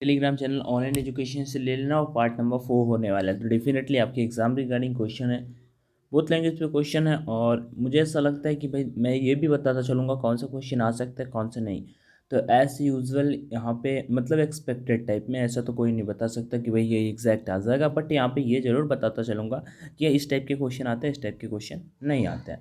Telegram channel online education से ले लेना और पार्ट नंबर 4 होने वाला है। तो डेफिनेटली आपके एग्जाम रिगार्डिंग क्वेश्चन है, बहुत लैंग्वेज पे क्वेश्चन है। और मुझे ऐसा लगता है कि भाई मैं ये भी बताता चलूँगा कौन सा क्वेश्चन आ सकता है कौन सा नहीं। तो एज यूजुअल यहाँ पे मतलब एक्सपेक्टेड टाइप में ऐसा तो कोई नहीं बता सकता कि भाई ये एग्जैक्ट आ जाएगा, बट यहाँ पे ये ज़रूर बताता चलूँगा कि इस टाइप के क्वेश्चन आते हैं, इस टाइप के क्वेश्चन नहीं आते हैं।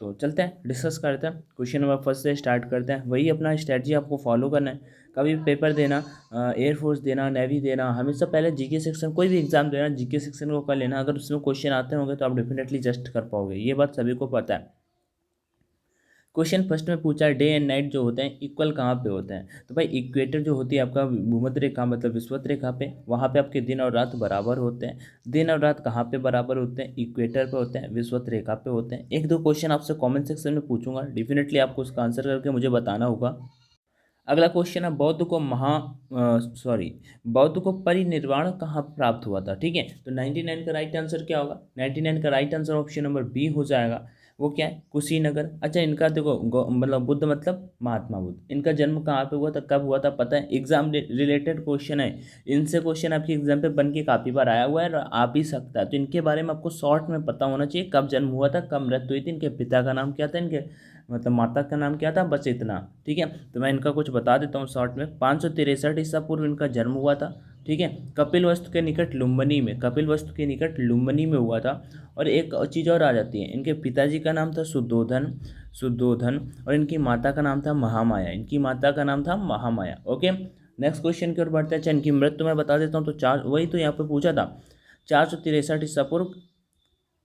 तो चलते हैं डिस्कस करते हैं। क्वेश्चन नंबर फर्स्ट से स्टार्ट करते हैं। वही अपना स्ट्रैटेजी आपको फॉलो करना है। कभी भी पेपर देना, एयरफोर्स देना, नेवी देना, हमेशा पहले जीके सेक्शन, कोई भी एग्जाम देना जीके सेक्शन को कर लेना। अगर उसमें क्वेश्चन आते होंगे तो आप डेफिनेटली जस्ट कर पाओगे, ये बात सभी को पता है। क्वेश्चन फर्स्ट में पूछा है डे एंड नाइट जो होते हैं इक्वल कहाँ पे होते हैं। तो भाई इक्वेटर जो होती है आपका भूमध्य रेखा मतलब विषुवत रेखा पे, वहाँ पे आपके दिन और रात बराबर होते हैं। दिन और रात कहाँ पे बराबर होते हैं? इक्वेटर पे होते हैं, विषुवत रेखा पे होते हैं। एक दो क्वेश्चन आपसे कमेंट सेक्शन में पूछूंगा, डेफिनेटली आपको उसका आंसर करके मुझे बताना होगा। अगला क्वेश्चन है बौद्ध को परिनिर्वाण कहाँ प्राप्त हुआ था। ठीक है, तो 99 का राइट आंसर क्या होगा? 99 का right answer option number B हो जाएगा। वो क्या है? कुशीनगर। अच्छा, इनका देखो मतलब बुद्ध मतलब महात्मा बुद्ध, इनका जन्म कहाँ पे हुआ था, कब हुआ था पता है? एग्जाम रिलेटेड क्वेश्चन है, इनसे क्वेश्चन आपके एग्जाम पे बन के काफ़ी बार आया हुआ है और आ भी सकता है। तो इनके बारे में आपको शॉर्ट में पता होना चाहिए, कब जन्म हुआ था, कब मृत्यु हुई थी, इनके पिता का नाम क्या था, इनके मतलब माता का नाम क्या था, बस इतना। ठीक है, तो मैं इनका कुछ बता देता हूँ शॉर्ट में। 563 ईसा पूर्व इनका जन्म हुआ था। ठीक है, कपिल वस्तु के निकट लुम्बिनी में हुआ था। और एक चीज़ और आ जाती है, इनके पिताजी का नाम था सुद्धोधन और इनकी माता का नाम था महामाया। ओके, नेक्स्ट क्वेश्चन की ओर बढ़ते हैं। अच्छा, इनकी मृत्यु मैं बता देता हूँ। तो वही तो यहाँ पे पूछा था 463 ईसा पूर्व,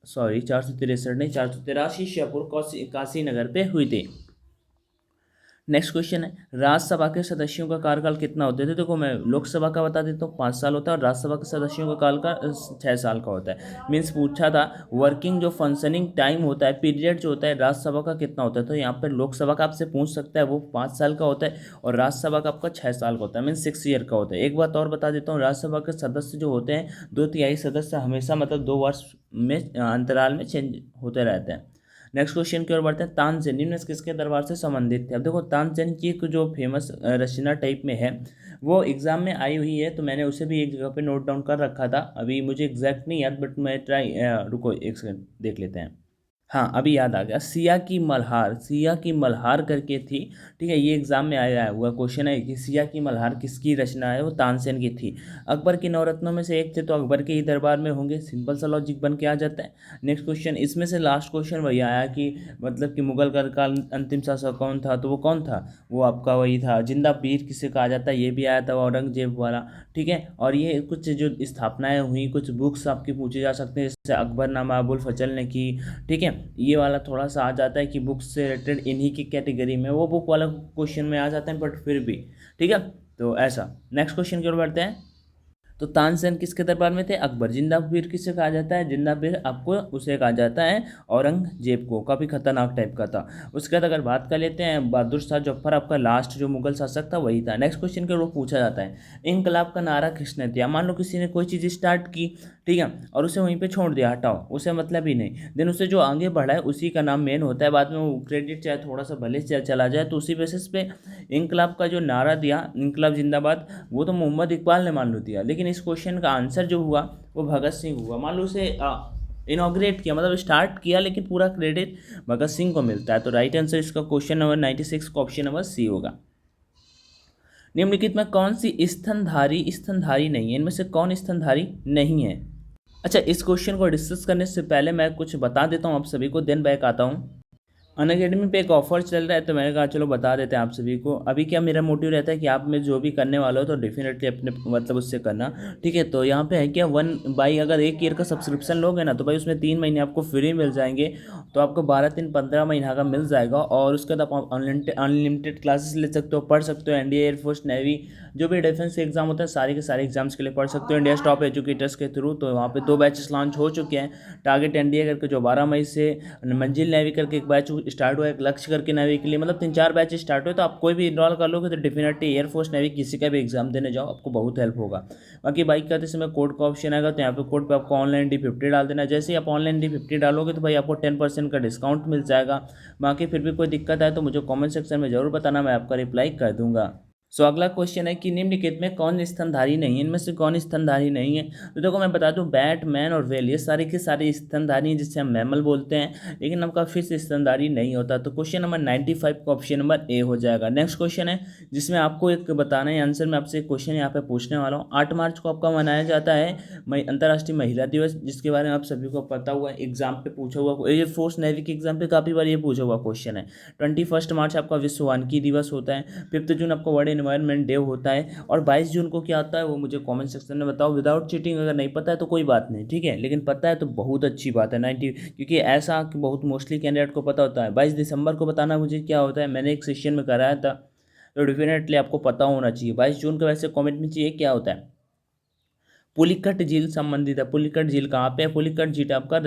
463 नहीं, 483 ईसा पूर्व काशी नगर पे हुई थी। नेक्स्ट क्वेश्चन है राज्यसभा के सदस्यों का कार्यकाल कितना होता है? देखो मैं लोकसभा का बता देता हूँ 5 साल होता है और राज्यसभा के सदस्यों का काल का 6 साल का होता है। मीन्स पूछा था वर्किंग जो फंक्शनिंग टाइम होता है, पीरियड जो होता है राज्यसभा का कितना होता है। तो यहाँ पर लोकसभा का आपसे पूछ सकता है, वो 5 साल का होता है और राज्यसभा का आपका 6 साल का होता है, मीन्स 6 ईयर का होता है। एक बात और बता देता हूँ, राज्यसभा के सदस्य जो होते हैं 2/3 सदस्य हमेशा मतलब 2 वर्ष में अंतराल में चेंज होते रहते हैं। नेक्स्ट क्वेश्चन की ओर बढ़ते हैं। तानसेन निम्न किसके दरबार से संबंधित थे? अब देखो तानसेन की एक जो फेमस रचना टाइप में है वो एग्जाम में आई हुई है, तो मैंने उसे भी एक जगह पे नोट डाउन कर रखा था। अभी मुझे एग्जैक्ट नहीं याद, बट मैं रुको एक सेकंड देख लेते हैं। हाँ, अभी याद आ गया, सिया की मल्हार करके थी। ठीक है, ये एग्जाम में आया हुआ क्वेश्चन है कि सिया की मल्हार किसकी रचना है, वो तानसेन की थी। अकबर के नवरत्नों में से एक थे, तो अकबर के ही दरबार में होंगे, सिंपल सा लॉजिक बन के आ जाता है। नेक्स्ट क्वेश्चन, इसमें से लास्ट क्वेश्चन वही आया कि मतलब कि मुगल का अंतिम शासक कौन था, तो वो कौन था? वो आपका वही था जिंदा पीर किसे कहा जाता है, ये भी आया था औरंगजेब वाला। ठीक है, और ये कुछ जो स्थापनाएं हुई, कुछ बुक्स आपकी पूछे जा सकते हैं, जैसे अकबरनामा अबुल फजल ने की। ठीक है, ये वाला थोड़ा सा आ जाता है कि बुक्स से रिलेटेड इन्हीं की कैटेगरी में, वो बुक वाला क्वेश्चन में आ जाता है, बट फिर भी ठीक है। तो ऐसा नेक्स्ट क्वेश्चन की ओर बढ़ते हैं। तो तानसेन किसके दरबार में थे? अकबर। जिंदा पीर किसे कहा जाता है? जिंदा पीर आपको उसे कहा जाता है औरंगजेब को, काफ़ी खतरनाक टाइप का था। उसके बाद अगर बात कर लेते हैं बहादुर शाह जफर, आपका लास्ट जो मुगल शासक था वही था। नेक्स्ट क्वेश्चन के वो पूछा जाता है इनकलाब का नारा किसने दिया? मान लो किसी ने कोई चीज़ स्टार्ट की, ठीक है, और उसे वहीं पे छोड़ दिया, हटाओ, उसे मतलब ही नहीं, देन उसे जो आगे बढ़ा है उसी का नाम मेन होता है, बाद में वो क्रेडिट चाहे थोड़ा सा भले से चला जाए। तो उसी बेसिस पे इनकलाब का जो नारा दिया, इनकलाब जिंदाबाद, वो तो मोहम्मद इकबाल ने मान लो दिया, लेकिन इस क्वेश्चन का आंसर जो हुआ वो भगत सिंह हुआ। मान लो उसे इनॉग्रेट किया, मतलब स्टार्ट किया, लेकिन पूरा क्रेडिट भगत सिंह को मिलता है। तो राइट आंसर इसका क्वेश्चन नंबर 96 का ऑप्शन नंबर सी होगा। निम्नलिखित में कौन सी स्तनधारी नहीं है? इनमें से कौन स्तनधारी नहीं है? अच्छा, इस क्वेश्चन को डिस्कस करने से पहले मैं कुछ बता देता हूँ आप सभी को, देन बैक आता हूँ। अनअकैडमी पे एक ऑफर चल रहा है, तो मैंने कहा चलो बता देते हैं आप सभी को। अभी क्या मेरा मोटिव रहता है कि आप में जो भी करने वाला हो तो डेफिनेटली अपने मतलब उससे करना। ठीक है, तो यहाँ पे है क्या 1 बाई अगर 1 ईयर का सब्सक्रिप्शन लोगे ना, तो भाई उसमें 3 महीने आपको फ्री मिल जाएंगे। तो आपको 12-3-15 महीना का मिल जाएगा, और उसके बाद आप अनलिमिटेड क्लासेस ले सकते हो, पढ़ सकते हो। एनडीए, एयरफोर्स, नेवी, जो भी डिफेंस एग्जाम होता है सारे के सारे एग्जाम्स के लिए पढ़ सकते हो इंडिया टॉप एजुकेटर्स के थ्रू। तो वहाँ पे 2 बैचेस लॉन्च हो चुके हैं। टारगेट एनडीए करके जो 12 मई से, मंजिल नेवी करके एक बैच स्टार्ट हुआ है, एक लक्ष्य करके नेवी के लिए, मतलब 3-4 बैच स्टार्ट हुए। तो आप कोई भी इनरोल कर लोगे तो डेफिनेटली एयरफोर्स, नेवी किसी का भी एग्जाम देने जाओ, आपको बहुत हेल्प होगा। बाकी बाइक करते समय कोड का ऑप्शन आएगा, तो यहाँ पे कोड पे आपको ऑनलाइन D50 डाल देना। जैसे ही आप ऑनलाइन D50 डालोगे तो भाई आपको 10% का डिस्काउंट मिल जाएगा। बाकी फिर भी कोई दिक्कत आए तो मुझे कॉमेंट सेक्शन में ज़रूर बताना, मैं आपका रिप्लाई कर दूंगा। सो अगला क्वेश्चन है कि निम्नलिखित में कौन स्तनधारी नहीं है, इनमें से कौन स्तनधारी नहीं है। तो देखो मैं बता दूं, बैट, मैन और व्हेल ये सारे के सारे स्तनधारी हैं, जिससे हम मैमल बोलते हैं, लेकिन उनका फिश स्तनधारी नहीं होता। तो क्वेश्चन नंबर 95 का ऑप्शन नंबर ए हो जाएगा। नेक्स्ट क्वेश्चन है जिसमें आपको एक बताना है आंसर। मैं आपसे एक क्वेश्चन यहाँ पे पूछने वाला हूँ। 8 मार्च को आपका मनाया जाता है अंतर्राष्ट्रीय महिला दिवस, जिसके बारे में आप सभी को पता हुआ है, एग्जाम पे पूछा हुआ, एयरफोर्स नेवी के एग्जाम पे काफ़ी बार ये पूछा हुआ क्वेश्चन है। 21 मार्च आपका विश्व वानिकी दिवस होता है। 5 जून आपका वर्ल्ड एनवायरनमेंट डे होता है। और 22 जून को क्या आता है वो मुझे कमेंट सेक्शन में बताओ, विदाउट चीटिंग। अगर नहीं पता है तो कोई बात नहीं, ठीक है, लेकिन पता है तो बहुत अच्छी बात है। 90, क्योंकि ऐसा कि बहुत मोस्टली कैंडिडेट को पता होता है। 22 दिसंबर को बताना मुझे क्या होता है, मैंने एक सेशन में कराया था, तो डेफिनेटली आपको पता होना चाहिए। 22 जून को वैसे कमेंट में चाहिए क्या होता है। पुलिकट झील संबंधित है। पुलिकट झील कहाँ पे है? पुलिकट झील आपका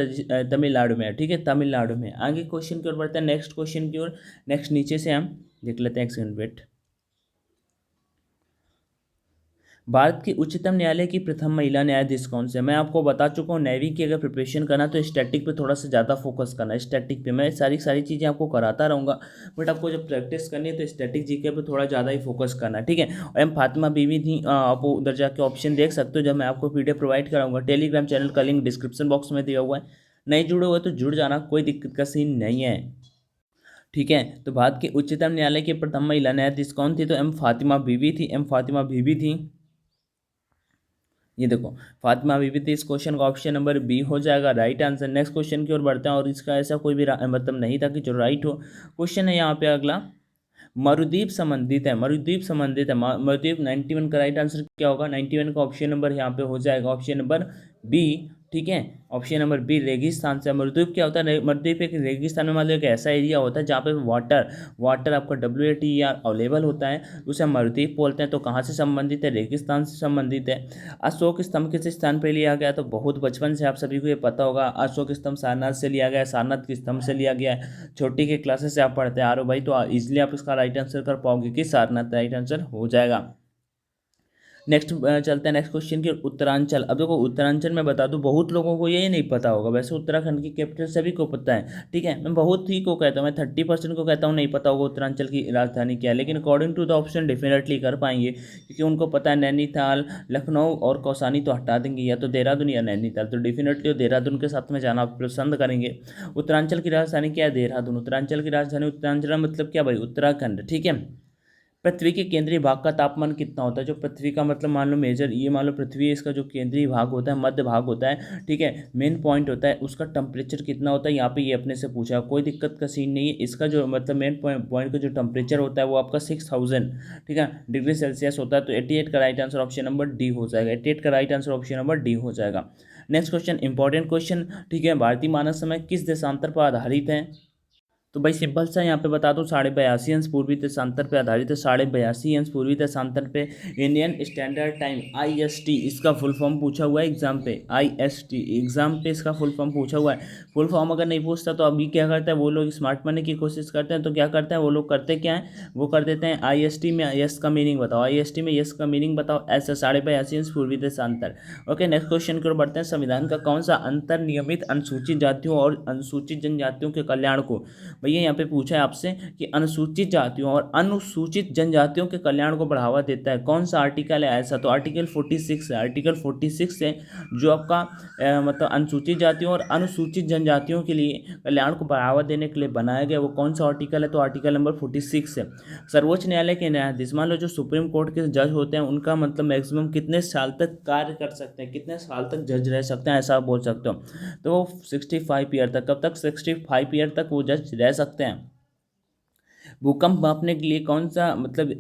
तमिलनाडु में है, ठीक है, तमिलनाडु में। आगे क्वेश्चन की ओर बढ़ते हैं, नेक्स्ट क्वेश्चन की ओर। नेक्स्ट नीचे से हम देख लेते हैं, एक सेकंड वेट। भारत की उच्चतम न्यायालय की प्रथम महिला न्यायाधीश कौन से? मैं आपको बता चुका हूँ, नेवी की अगर प्रिपरेशन करना तो स्टैटिक पे थोड़ा सा ज़्यादा फोकस करना है। स्टैटिक पे मैं सारी चीज़ें आपको कराता रहूँगा, बट आपको जब प्रैक्टिस करनी है तो स्टैटिक जीके पे थोड़ा ज़्यादा ही फोकस करना है, ठीक है। और एम फातिमा बीवी थी, आप उधर जाके ऑप्शन देख सकते हो, जब मैं आपको PDF प्रोवाइड कराऊंगा। टेलीग्राम चैनल का लिंक डिस्क्रिप्शन बॉक्स में दिया हुआ है, नहीं जुड़े हुए तो जुड़ जाना, कोई दिक्कत का सीन नहीं है, ठीक है। तो भारत के उच्चतम न्यायालय की प्रथम महिला न्यायाधीश कौन थी? तो एम फातिमा बीवी थी, एम फातिमा बीवी थी। ये देखो, फातिमा बीबी थी। इस क्वेश्चन का ऑप्शन नंबर बी हो जाएगा राइट आंसर। नेक्स्ट क्वेश्चन की ओर बढ़ते हैं, और इसका ऐसा कोई भी मतलब नहीं था कि जो राइट हो। क्वेश्चन है यहाँ पे अगला, मरुद्वीप संबंधित है, मरुद्वीप संबंधित है, मरुद्वीप 91 का राइट आंसर क्या होगा? 91 का ऑप्शन नंबर यहाँ पे हो जाएगा ऑप्शन नंबर बी, ठीक है। ऑप्शन नंबर बी रेगिस्तान से। मरुद्वीप क्या होता है? मरुद्वीप एक रेगिस्तान में मतलब एक ऐसा एरिया होता है जहाँ पे वाटर आपका WATER अवेलेबल होता है, उसे हम मरुद्वीप बोलते हैं। तो कहाँ से संबंधित है? रेगिस्तान से संबंधित है। अशोक स्तंभ किस स्थान पर लिया गया? तो बहुत बचपन से आप सभी को ये पता होगा, अशोक स्तंभ सारनाथ से लिया गया है, सारनाथ के स्तंभ से लिया गया है। छोटी के क्लासेस से आप पढ़ते आ रहे हो भाई, तो इजिली आप इसका राइट आंसर कर पाओगे कि सारनाथ राइट आंसर हो जाएगा। नेक्स्ट चलते हैं नेक्स्ट क्वेश्चन की, उत्तरांचल। अब देखो उत्तरांचल में बता दूं, बहुत लोगों को ये नहीं पता होगा, वैसे उत्तराखंड की कैपिटल सभी को पता है, ठीक है। मैं बहुत ही को कहता हूँ, मैं 30% को कहता हूँ नहीं पता होगा उत्तरांचल की राजधानी क्या है, लेकिन according to the option definitely कर पाएंगे, क्योंकि उनको पता है नैनीताल, लखनऊ और कौसानी तो हटा देंगे, या तो देहरादून या नैनीताल, तो डेफिनेटली वो देहरादून के साथ में जाना पसंद करेंगे। उत्तरांचल की राजधानी क्या है? देहरादून। उत्तरांचल की राजधानी, उत्तरांचल मतलब क्या भाई? उत्तराखंड, ठीक है। पृथ्वी के केंद्रीय भाग का तापमान कितना होता है? जो पृथ्वी का मतलब मान लो मेजर, ये मान लो पृथ्वी है, इसका जो केंद्रीय भाग होता है, मध्य भाग होता है, ठीक है, मेन पॉइंट होता है, उसका टेम्परेचर कितना होता है? यहाँ पे ये अपने से पूछा, कोई दिक्कत का सीन नहीं है। इसका जो मतलब मेन पॉइंट का जो टेम्परेचर होता है वो आपका 6000, ठीक है, डिग्री सेल्सियस होता है। तो 88 का right answer option number D हो जाएगा। 88 का right answer option number D हो जाएगा। नेक्स्ट क्वेश्चन इंपॉर्टेंट क्वेश्चन, ठीक है। भारतीय मानक समय किस देशांतर पर आधारित है? तो भाई सिंपल सा यहाँ पे बता दूं, 82.5 अंश पूर्वी देशांतर पे आधारित है। 82.5 अंश पूर्वी देशांतर पे। इंडियन स्टैंडर्ड टाइम IST, इसका फुल फॉर्म पूछा हुआ है एग्जाम पे। IST एग्जाम पे इसका फुल फॉर्म पूछा हुआ है। फुल फॉर्म अगर नहीं पूछता तो अभी क्या करता है वो लोग, स्मार्ट बनने की कोशिश करते हैं, तो क्या करते हैं वो लोग, करते क्या है, वो कर देते हैं IST में यस का मीनिंग बताओ, IST में यस का मीनिंग बताओ, ऐसा 82.5 अंश पूर्वी देशांतर। ओके, नेक्स्ट क्वेश्चन की ओर बढ़ते हैं। संविधान का कौन सा अंतर नियमित अनुसूचित जातियों और अनुसूचित जनजातियों के कल्याण को, भैया यहाँ पे पूछा है आपसे कि अनुसूचित जातियों और अनुसूचित जनजातियों के कल्याण को बढ़ावा देता है, कौन सा आर्टिकल है ऐसा? तो आर्टिकल 46 है। आर्टिकल 46 है जो आपका मतलब अनुसूचित जातियों और अनुसूचित जनजातियों के लिए कल्याण को बढ़ावा देने के लिए बनाया गया, वो कौन सा आर्टिकल है? तो आर्टिकल नंबर 46 है। सर्वोच्च न्यायालय के न्यायाधीश, मान लो जो सुप्रीम कोर्ट के जज होते हैं, उनका मतलब मैक्सिमम कितने साल तक कार्य कर सकते हैं, कितने साल तक जज रह सकते हैं, ऐसा आप बोल सकते हो। तो 65 ईयर तक। कब तक? 65 ईयर तक वो जज रह सकते हैं। भूकंप मापने के लिए कौन सा मतलब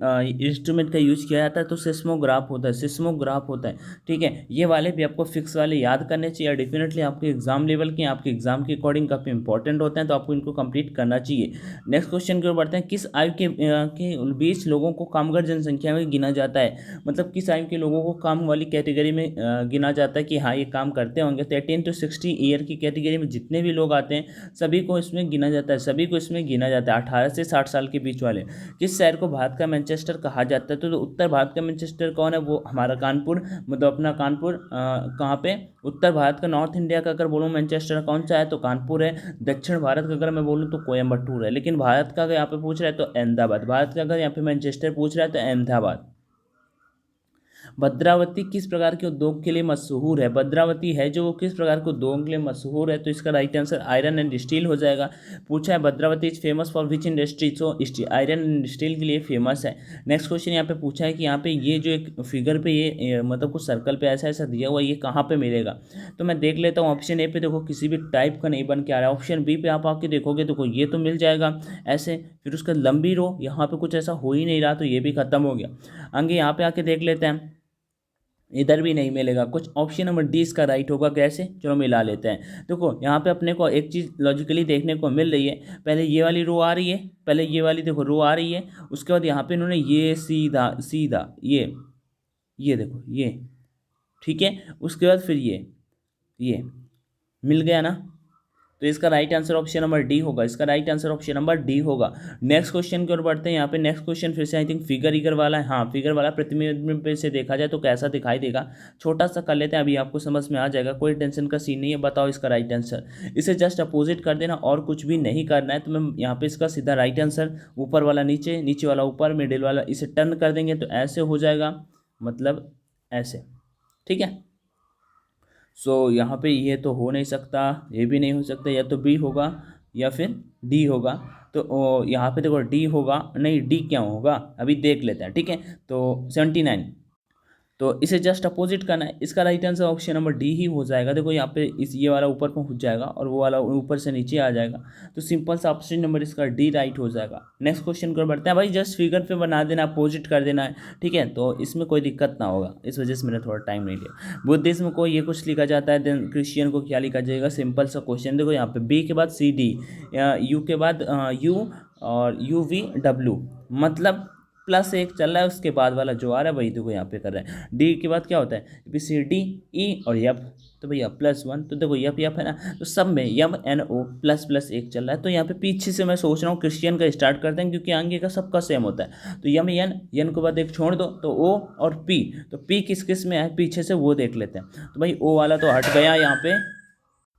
इंस्ट्रूमेंट का यूज किया जाता है? तो सिस्मोग्राफ होता है, सिस्मोग्राफ होता है, ठीक है। ये वाले भी आपको फिक्स वाले याद करने चाहिए, डेफिनेटली आपके एग्जाम लेवल के, आपके एग्जाम के अकॉर्डिंग काफ़ी इंपॉर्टेंट होते हैं, तो आपको इनको कंप्लीट करना चाहिए। नेक्स्ट क्वेश्चन की ओर बढ़ते हैं। किस आयु के 20 लोगों को कामगार जनसंख्या में गिना जाता है? मतलब किस आयु के लोगों को काम वाली कैटेगरी में गिना जाता है कि हाँ ये काम करते होंगे? 13 to 60 ईयर की कैटेगरी में जितने भी लोग आते हैं सभी को इसमें गिना जाता है, सभी को इसमें गिना जाता है। 18 से 60 साल के बीच वाले। किस शहर को भारत का मैनचेस्टर कहा जाता है? तो उत्तर भारत का मैनचेस्टर कौन है? वो हमारा कानपुर, मतलब अपना कानपुर कहाँ पे? उत्तर भारत का, नॉर्थ इंडिया का अगर बोलूँ मैनचेस्टर कौन सा है तो कानपुर है। दक्षिण भारत का अगर मैं बोलूँ तो कोयम्बटूर है। लेकिन भारत का अगर यहाँ पे पूछ रहा है तो अहमदाबाद। भारत का अगर यहाँ पे मैनचेस्टर पूछ रहा है तो अहमदाबाद। भद्रावती किस प्रकार के उद्योग के लिए मशहूर है? भद्रावती है जो, वो किस प्रकार के उद्योग के लिए मशहूर है? तो इसका right answer iron and steel हो जाएगा। पूछा है Bhadravati is famous for which industry? So iron and steel के लिए फेमस है। नेक्स्ट क्वेश्चन यहाँ पे पूछा है कि यहाँ पे ये जो एक फिगर पे ये मतलब कुछ सर्कल पे ऐसा ऐसा दिया हुआ, ये कहाँ पे मिलेगा? तो मैं देख लेता हूँ। ऑप्शन ए पे देखो किसी भी टाइप का नहीं बन के आ रहा है। ऑप्शन बी पे आप आके देखोगे देखो ये तो मिल जाएगा ऐसे। फिर उसका लंबी रो, यहाँ पे कुछ ऐसा हो ही नहीं रहा तो ये भी खत्म हो गया। आगे यहाँ पे आके देख लेते हैं, इधर भी नहीं मिलेगा कुछ। ऑप्शन नंबर डी इसका राइट होगा। कैसे? चलो मिला लेते हैं। देखो यहाँ पे अपने को एक चीज़ लॉजिकली देखने को मिल रही है। पहले ये वाली रो आ रही है, पहले ये वाली देखो रो आ रही है, उसके बाद यहाँ पे इन्होंने ये सीधा सीधा ये देखो ये, ठीक है। उसके बाद फिर ये मिल गया ना, तो इसका right answer option number D होगा। इसका right answer option number D होगा। नेक्स्ट क्वेश्चन की ओर बढ़ते हैं। यहाँ पे नेक्स्ट क्वेश्चन फिर से आई थिंक फिगर इगर वाला है। हाँ फिगर वाला प्रतिबिंब पे से देखा जाए तो कैसा दिखाई देगा, छोटा सा कर लेते हैं, अभी आपको समझ में आ जाएगा, कोई टेंशन का सीन नहीं है। बताओ इसका राइट आंसर। इसे जस्ट अपोजिट कर देना और कुछ भी नहीं करना है। तो मैं यहाँ पे इसका सीधा राइट आंसर, ऊपर वाला नीचे, नीचे वाला ऊपर, मिडिल वाला इसे टर्न कर देंगे तो ऐसे हो जाएगा, मतलब ऐसे, ठीक है। सो यहाँ पे ये तो हो नहीं सकता, ये भी नहीं हो सकता, या तो बी होगा या फिर डी होगा। तो यहाँ पे देखो डी होगा, नहीं डी क्या होगा अभी देख लेते हैं, ठीक है। तो 79, तो इसे जस्ट अपोजिट करना है। इसका right answer option number D ही हो जाएगा। देखो यहाँ पे इस ये वाला ऊपर पहुँच जाएगा और वो वाला ऊपर से नीचे आ जाएगा। तो सिंपल सा ऑप्शन नंबर इसका डी राइट हो जाएगा। नेक्स्ट क्वेश्चन को बढ़ते हैं। भाई जस्ट फिगर पे बना देना, अपोजिट कर देना है, ठीक है। तो इसमें कोई दिक्कत ना होगा, इस वजह से मैंने थोड़ा टाइम नहीं लिया। बुद्धिज्म को ये कुछ लिखा जाता है, देन क्रिश्चियन को क्या लिखा जाएगा? सिंपल सा क्वेश्चन। देखो यहाँ पे बी के बाद सी डी, यू के बाद यू और यू वी डब्ल्यू, मतलब प्लस एक चल रहा है, उसके बाद वाला जो आ रहा है वही देखो यहाँ पे कर रहे हैं। डी के बाद क्या होता है? बी सी डी ई और यप, तो भैया +1, तो देखो यप यप है ना, तो सब में यम एन ओ प्लस एक चल रहा है। तो यहाँ पे पीछे से मैं सोच रहा हूँ क्रिश्चियन का स्टार्ट करते हैं क्योंकि आगे का सबका सेम होता है। तो यम एन के बाद एक छोड़ दो तो ओ और पी, तो पी किस किस में है पीछे से वो देख लेते हैं। तो भाई ओ वाला तो हट गया यहाँ पे,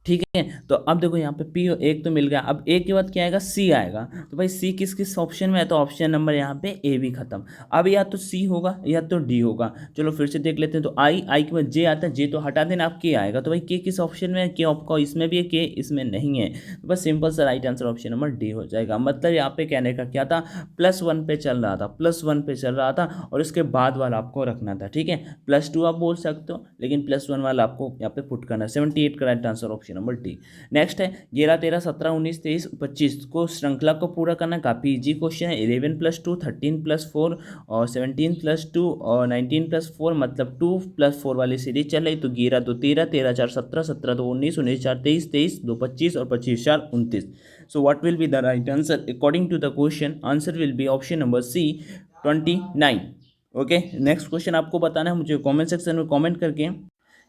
ठीक है। तो अब देखो यहाँ पे पी एक तो मिल गया, अब ए के बाद क्या आएगा? सी आएगा। तो भाई सी किस किस ऑप्शन में है? तो ऑप्शन नंबर यहाँ पे ए भी खत्म। अब या तो सी होगा या तो डी होगा। चलो फिर से देख लेते हैं। तो आई के बाद जे आता है, जे तो हटा देना, अब के आएगा। तो भाई के किस ऑप्शन में है? के आपका इसमें भी है, के इसमें नहीं है। तो बस सिंपल सा right answer option number D हो जाएगा। मतलब यहाँ पे कहने का क्या था, +1 पे चल रहा था, +1 पे चल रहा था और इसके बाद वाला आपको रखना था, ठीक है। +2 आप बोल सकते हो लेकिन +1 वाला आपको यहाँ पे पुट करना है। 78 का right answer option number D. Next है 11 13 17 19 23 25 को श्रृंखला को पूरा करना काफी इजी क्वेश्चन है। 11 + 2 13 + 4 और 17 + 2 और 19 + 4, मतलब 2 + 4 वाली सीरीज चल रही। तो 11 2 13, 13 4 17, 17 2 19, 19 4 23, 23 2 25 और 25 4 29। So what will be the right answer according to the question? Answer will be option number C 29। Okay, next question आपको बताना है मुझे कमेंट सेक्शन में कमेंट करके।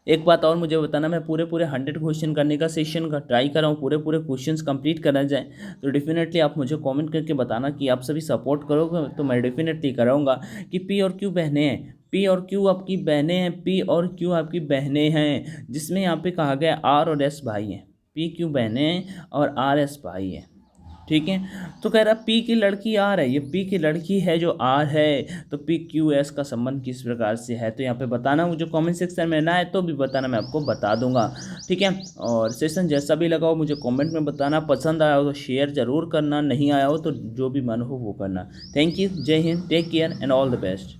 एक बात और मुझे बताना, मैं पूरे 100 क्वेश्चन करने का सेशन का ट्राई कर रहा हूँ, पूरे क्वेश्चंस कंप्लीट करना जाए। तो डेफिनेटली आप मुझे कमेंट करके बताना कि आप सभी सपोर्ट करोगे तो मैं डेफिनेटली कराऊंगा। कि पी और क्यू बहनें हैं, पी और क्यू आपकी बहनें हैं, पी और क्यू आपकी बहनें हैं, जिसमें यहाँ पे कहा गया आर और एस भाई हैं। पी क्यू बहनें हैं और आर एस भाई हैं, ठीक है। तो कह रहा पी की लड़की आर है, ये पी की लड़की है जो आर है, तो पी क्यू एस का संबंध किस प्रकार से है? तो यहाँ पे बताना मुझे कमेंट सेक्शन में, ना है तो भी बताना, मैं आपको बता दूंगा, ठीक है। और सेशन जैसा भी लगा हो मुझे कमेंट में बताना। पसंद आया हो तो शेयर जरूर करना, नहीं आया हो तो जो भी मन हो वो करना। थैंक यू, जय हिंद, take care and all the best.